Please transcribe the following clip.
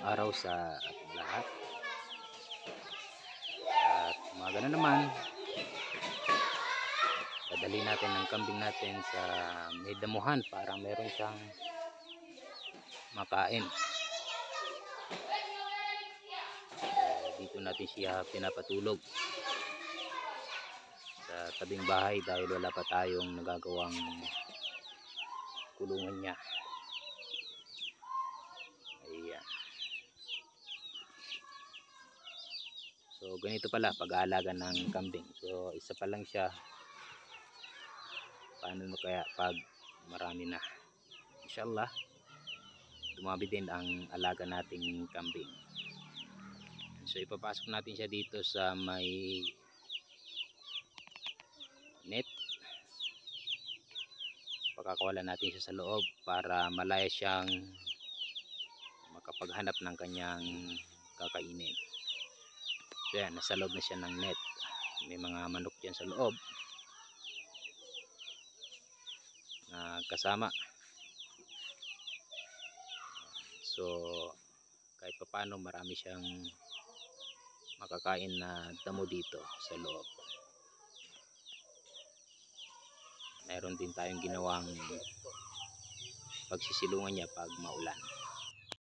araw sa ating lahat. At umaga na naman, dadali natin ang kambing natin sa may damuhan para meron siyang makain. Dito natin siya pinapatulog sa tabing bahay dahil wala pa tayong nagagawang kulungan niya. Ayan. So ganito pala pag-aalaga ng kambing. So isa pa lang siya. Paano mo kaya pag marami na? Inshallah dumami din ang alaga nating kambing. So ipapasok natin siya dito sa may net. Pakakawalan natin siya sa loob para malaya siyang makapaghanap ng kanyang kakainin. So yan, nasa loob na siya ng net. May mga manok dyan sa loob na kasama. So kahit papano marami siyang makakain na damo dito sa loob. Mayroon din tayong ginawang pagsisilungan niya pag maulan.